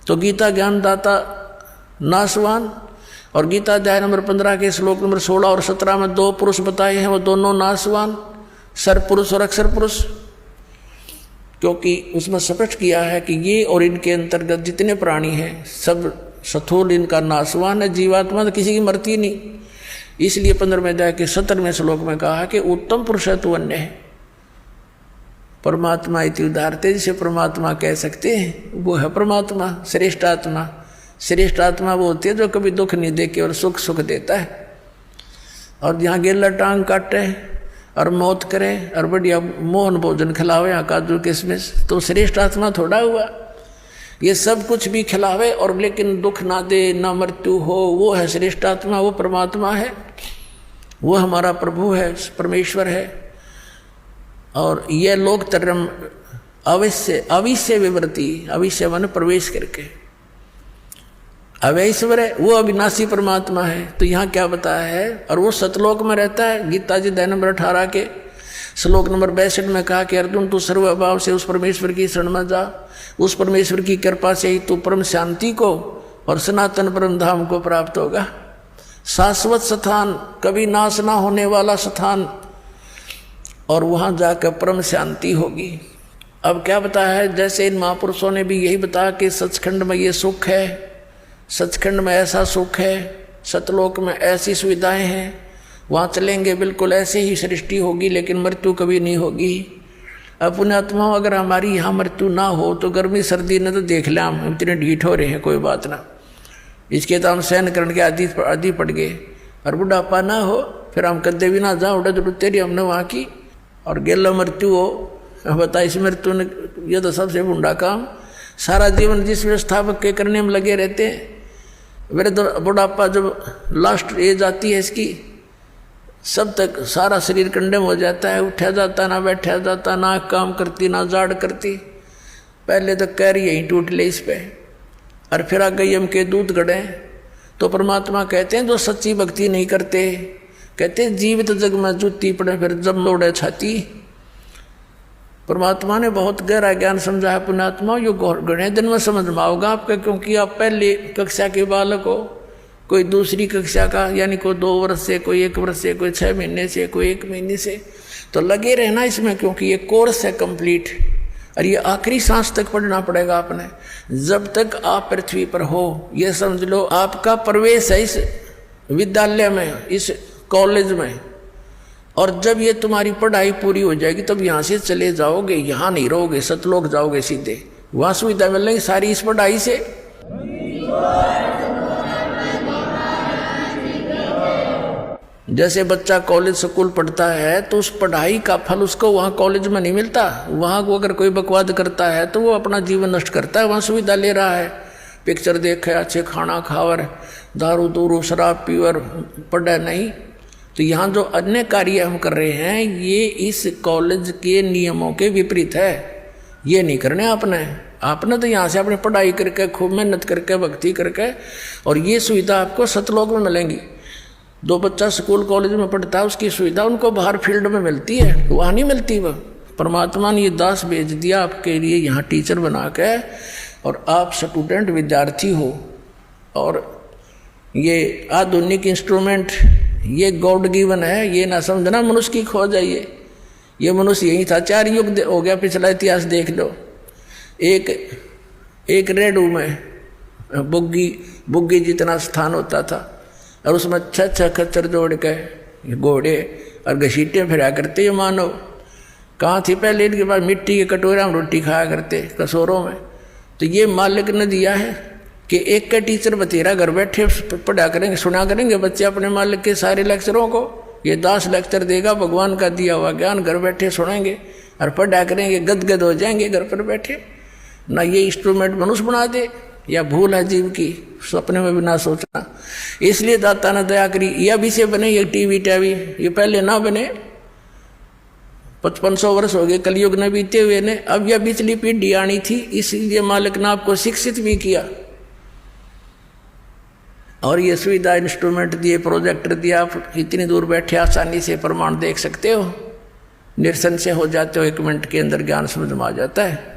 तो गीता ज्ञानदाता नासवान, और गीता अध्याय नंबर 15 के श्लोक नंबर 16 और 17 में 2 पुरुष बताए हैं, वो दोनों नासवान, सर पुरुष और अक्षर पुरुष। क्योंकि उसमें स्पष्ट किया है कि ये और इनके अंतर्गत जितने प्राणी हैं सब स्थूल इनका नासवान है, जीवात्मा तो किसी की मरती नहीं। इसलिए 15वें अध्याय के 17वें श्लोक में कहा कि उत्तम पुरुष है तो अन्य है परमात्मा इति उदाहरते, जिसे परमात्मा कह सकते हैं वो है परमात्मा, श्रेष्ठ आत्मा। श्रेष्ठ आत्मा वो होती है जो कभी दुख नहीं देके और सुख सुख देता है। और जहाँ गेला टांग काटे और मौत करे और बढ़िया मोहन भोजन खिलावे, यहाँ काजू किशमिश, तो श्रेष्ठ आत्मा थोड़ा हुआ। ये सब कुछ भी खिलावे और लेकिन दुख ना दे, ना मृत्यु हो, वो है श्रेष्ठ आत्मा, वो परमात्मा है, वो हमारा प्रभु है, परमेश्वर है। और यह लोक तरम अविश्य विवृत्ति, अविश्य मन प्रवेश करके, अवैश्वर है, वो अविनाशी परमात्मा है। तो यहाँ क्या बताया है, और वो सतलोक में रहता है। गीता जी अध्याय नंबर 18 के श्लोक नंबर 62 में कहा कि अर्जुन तू सर्वभाव से उस परमेश्वर की शरण में जा, उस परमेश्वर की कृपा से ही तू परम शांति को और सनातन परम धाम को प्राप्त होगा। शाश्वत स्थान, कभी नाश ना होने वाला स्थान, और वहाँ जाकर परम शांति होगी। अब क्या बताया है, जैसे इन महापुरुषों ने भी यही बताया कि सचखंड में ये सुख है, सचखंड में ऐसा सुख है, सतलोक में ऐसी सुविधाएं हैं, वहाँ चलेंगे बिल्कुल ऐसे ही सृष्टि होगी, लेकिन मृत्यु कभी नहीं होगी। अब पुण्यात्मा अगर हमारी यहाँ मृत्यु ना हो तो गर्मी सर्दी ने तो देख लिया, हम इतने ढीठ हो रहे हैं, कोई बात ना, इसके तो हम सहन करने के आदि पड़ गए। और बुढ़ापा ना हो फिर हम कदे भी ना जाओ, उड़ा तेरी हमने वहाँ की, और गेला मृत्यु हो, बता इस मृत्यु ने, ये तो सबसे बुढ़ा काम। सारा जीवन जिस व्यवस्थापक के करने में लगे रहते हैं, वृद्ध बुढ़ापा जब लास्ट एज आती है इसकी, सब तक सारा शरीर कंडम हो जाता है, उठा जाता ना बैठा जाता, ना काम करती ना जाड़ करती। पहले तो कैर यहीं टूट ले इस पे, और फिर आ गई हम के दूध गड़े। तो परमात्मा कहते हैं जो सच्ची भक्ति नहीं करते, कहते जीवित जग में जूती पड़े फिर जब लोड़े छाती। परमात्मा ने बहुत गहरा ज्ञान समझा है पुण्यात्मा, यो गणे दिन में समझ में आओगा आपका, क्योंकि आप पहले कक्षा के बालक हो, कोई दूसरी कक्षा का, यानी कोई 2 वर्ष से, कोई 1 वर्ष से, कोई 6 महीने से, कोई 1 महीने से, तो लगे रहना इसमें, क्योंकि ये कोर्स है कंप्लीट, और ये आखिरी सांस तक पढ़ना पड़ेगा आपने, जब तक आप पृथ्वी पर हो। ये समझ लो आपका प्रवेश है इस विद्यालय में, इस कॉलेज में, और जब ये तुम्हारी पढ़ाई पूरी हो जाएगी तब यहाँ से चले जाओगे, यहाँ नहीं रहोगे, सतलोक जाओगे सीधे, वहाँ सुविधा मिलेगी सारी इस पढ़ाई से। जैसे बच्चा कॉलेज स्कूल पढ़ता है तो उस पढ़ाई का फल उसको वहाँ कॉलेज में नहीं मिलता, वहाँ को अगर कोई बकवाद करता है तो वो अपना जीवन नष्ट करता है, वहाँ सुविधा ले रहा है, पिक्चर देखे, अच्छे खाना खावर, दारू दूरू शराब पीवर, पढ़े नहीं। तो यहाँ जो अन्य कार्य हम कर रहे हैं ये इस कॉलेज के नियमों के विपरीत है, ये नहीं करने आपने तो यहाँ से अपनी पढ़ाई करके खूब मेहनत करके भक्ति करके, और ये सुविधा आपको सतलोक में मिलेंगी। जो बच्चा स्कूल कॉलेज में पढ़ता है उसकी सुविधा उनको बाहर फील्ड में मिलती है, वहाँ नहीं मिलती। वह परमात्मा ने ये दास भेज दिया आपके लिए यहाँ टीचर बना के, और आप स्टूडेंट विद्यार्थी हो, और ये आधुनिक इंस्ट्रूमेंट ये गॉड गिवन है, ये ना समझना मनुष्य की खोज है। ये मनुष्य यही था, 4 युग हो गया, पिछला इतिहास देख लो। एक रेडू में बुग्गी जितना स्थान होता था, और उसमें 6 खच्चर जोड़ के घोड़े और घसीटे फिरा करते। ये मानव कहाँ थी पहले, इनके पास मिट्टी के कटोरे में रोटी खाया करते कसोरों में। तो ये मालिक ने दिया है कि एक का टीचर बतेरा घर बैठे पढ़ा करेंगे, सुना करेंगे बच्चे अपने मालिक के सारे लेक्चरों को। ये 10 लेक्चर देगा, भगवान का दिया हुआ ज्ञान घर बैठे सुनेंगे और पढ़ा करेंगे, गदगद हो जाएंगे घर पर बैठे। ना ये इंस्ट्रूमेंट मनुष्य बना दे, या भूल है जीव की, सपने में भी ना सोचना। इसलिए दाता ने दया करी, यह भी से बने ये टीवी ये पहले ना बने, 5500 वर्ष हो गए कलयुग ने बीते हुए ने, अब यह पिछली पीढ़ी आनी थी, इसलिए मालिक ने आपको शिक्षित भी किया और ये सुविधा इंस्ट्रूमेंट दिए, प्रोजेक्टर दिया, आप इतनी दूर बैठे आसानी से प्रमाण देख सकते हो, निरसन से हो जाते हो, 1 मिनट के अंदर ज्ञान समझ में आ जाता है।